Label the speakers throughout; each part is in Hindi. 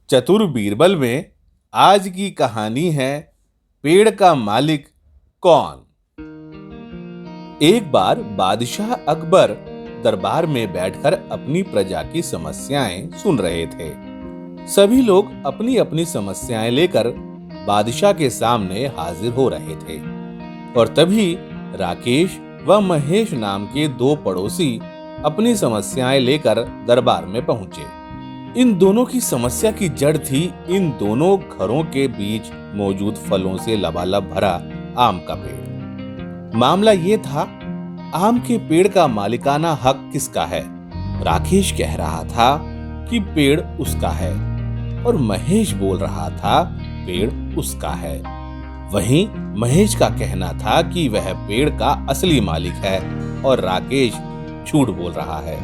Speaker 1: चतुर बीरबल में आज की कहानी है पेड़ का मालिक कौन। एक बार बादशाह अकबर दरबार में बैठकर अपनी प्रजा की समस्याएं सुन रहे थे। सभी लोग अपनी अपनी समस्याएं लेकर बादशाह के सामने हाजिर हो रहे थे और तभी राकेश व महेश नाम के दो पड़ोसी अपनी समस्याएं लेकर दरबार में पहुंचे। इन दोनों की समस्या की जड़ थी इन दोनों घरों के बीच मौजूद फलों से लबालब भरा आम का पेड़। मामला ये था, आम के पेड़ का मालिकाना हक किसका है। राकेश कह रहा था कि पेड़ उसका है और महेश बोल रहा था पेड़ उसका है। वहीं महेश का कहना था कि वह पेड़ का असली मालिक है और राकेश झूठ बोल रहा है।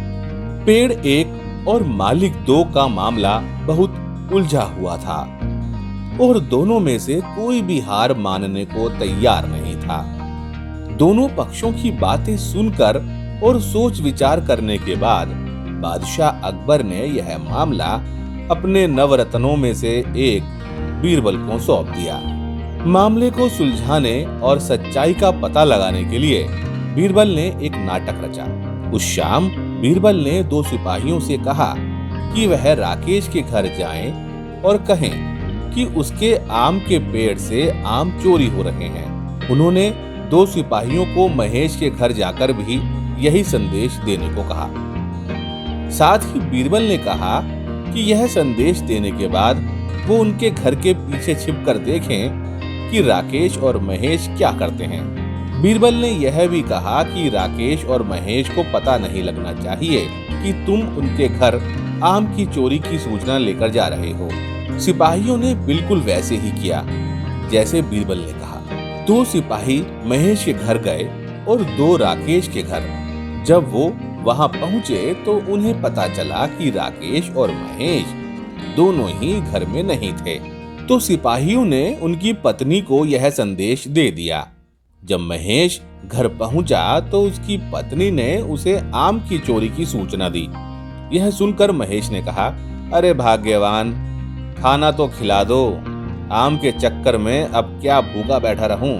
Speaker 1: पेड़ एक और मालिक दो का मामला बहुत उलझा हुआ था और दोनों में से कोई भी हार मानने को तैयार नहीं था। दोनों पक्षों की बातें सुनकर और सोच विचार करने के बाद बादशाह अकबर ने यह मामला अपने नवरत्नों में से एक बीरबल को सौंप दिया। मामले को सुलझाने और सच्चाई का पता लगाने के लिए बीरबल ने एक नाटक रचा। उस शाम बीरबल ने दो सिपाहियों से कहा कि वह राकेश के घर जाएं और कहें कि उसके आम के पेड़ से आम चोरी हो रहे हैं। उन्होंने दो सिपाहियों को महेश के घर जाकर भी यही संदेश देने को कहा। साथ ही बीरबल ने कहा कि यह संदेश देने के बाद वो उनके घर के पीछे छिपकर देखें कि राकेश और महेश क्या करते हैं। बीरबल ने यह भी कहा कि राकेश और महेश को पता नहीं लगना चाहिए कि तुम उनके घर आम की चोरी की सूचना लेकर जा रहे हो। सिपाहियों ने बिल्कुल वैसे ही किया जैसे बीरबल ने कहा। दो सिपाही महेश के घर गए और दो राकेश के घर। जब वो वहां पहुंचे तो उन्हें पता चला कि राकेश और महेश दोनों ही घर में नहीं थे। तो सिपाहियों ने उनकी पत्नी को यह संदेश दे दिया। जब महेश घर पहुंचा तो उसकी पत्नी ने उसे आम की चोरी की सूचना दी। यह सुनकर महेश ने कहा, अरे भाग्यवान, खाना तो खिला दो, आम के चक्कर में अब क्या भूखा बैठा रहूं।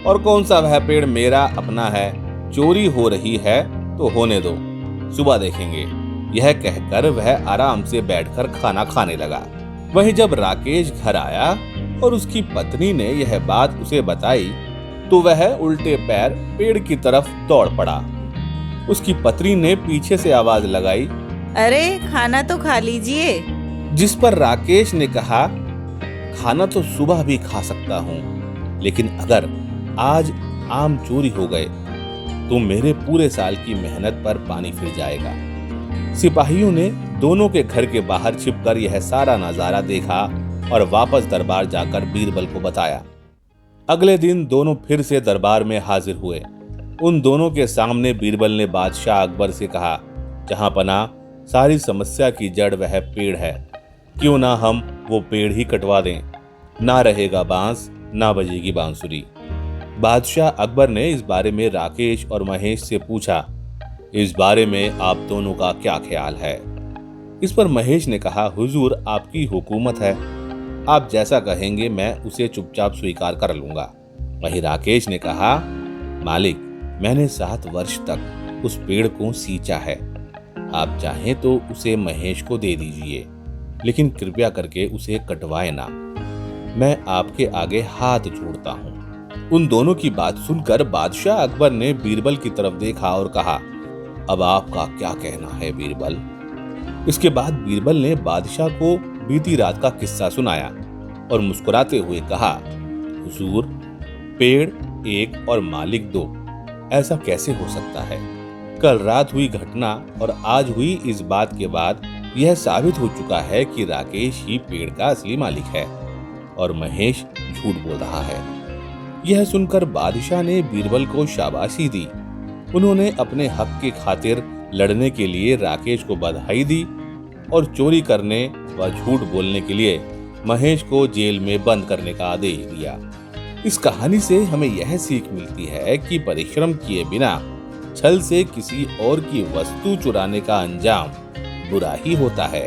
Speaker 1: और कौन सा वह पेड़ मेरा अपना है, चोरी हो रही है तो होने दो, सुबह देखेंगे। यह कहकर वह आराम से बैठकर खाना खाने लगा। वहीं जब राकेश घर आया और उसकी पत्नी ने यह बात उसे बताई तो वह उल्टे पैर पेड़ की तरफ दौड़ पड़ा। उसकी पत्नी ने पीछे से आवाज लगाई,
Speaker 2: अरे खाना तो खा लीजिए।
Speaker 1: जिस पर राकेश ने कहा, खाना तो सुबह भी खा सकता हूँ, लेकिन अगर आज आम चोरी हो गए तो मेरे पूरे साल की मेहनत पर पानी फिर जाएगा। सिपाहियों ने दोनों के घर के बाहर छिपकर यह सारा नजारा देखा और वापस दरबार जाकर बीरबल को बताया। अगले दिन दोनों फिर से दरबार में हाजिर हुए। उन दोनों के सामने बीरबल ने बादशाह अकबर से कहा, जहां पना सारी समस्या की जड़ वह पेड़ है, क्यों ना हम वो पेड़ ही कटवा दें। ना रहेगा बांस, ना बजेगी बांसुरी। बादशाह अकबर ने इस बारे में राकेश और महेश से पूछा, इस बारे में आप दोनों का क्या ख्याल है। इस पर महेश ने कहा, हुजूर आपकी हुकूमत है, आप जैसा कहेंगे मैं उसे चुपचाप स्वीकार कर लूंगा। वहीं राकेश ने कहा, मालिक, मैंने 7 वर्ष तक उस पेड़ को सींचा है, आप चाहें तो उसे महेश को दे दीजिए, लेकिन कृपया करके उसे कटवाए ना। मैं आपके आगे हाथ जोड़ता हूँ। उन दोनों की बात सुनकर बादशाह अकबर ने बीरबल की तरफ देखा और कहा, अब आपका क्या कहना है बीरबल। इसके बाद बीरबल ने बादशाह को बीती रात का किस्सा सुनाया और मुस्कुराते हुए कहा, हुजूर, पेड़ एक और मालिक दो, ऐसा कैसे हो सकता है। कल रात हुई घटना और आज हुई इस बात के बाद यह साबित हो चुका है कि राकेश ही पेड़ का असली मालिक है और महेश झूठ बोल रहा है। यह सुनकर बादशाह ने बीरबल को शाबाशी दी। उन्होंने अपने हक की खातिर लड़ने के लिए राकेश को बधाई दी और चोरी करने व झूठ बोलने के लिए महेश को जेल में बंद करने का आदेश दिया। इस कहानी से हमें यह सीख मिलती है कि परिश्रम किए बिना छल से किसी और की वस्तु चुराने का अंजाम बुरा ही होता है।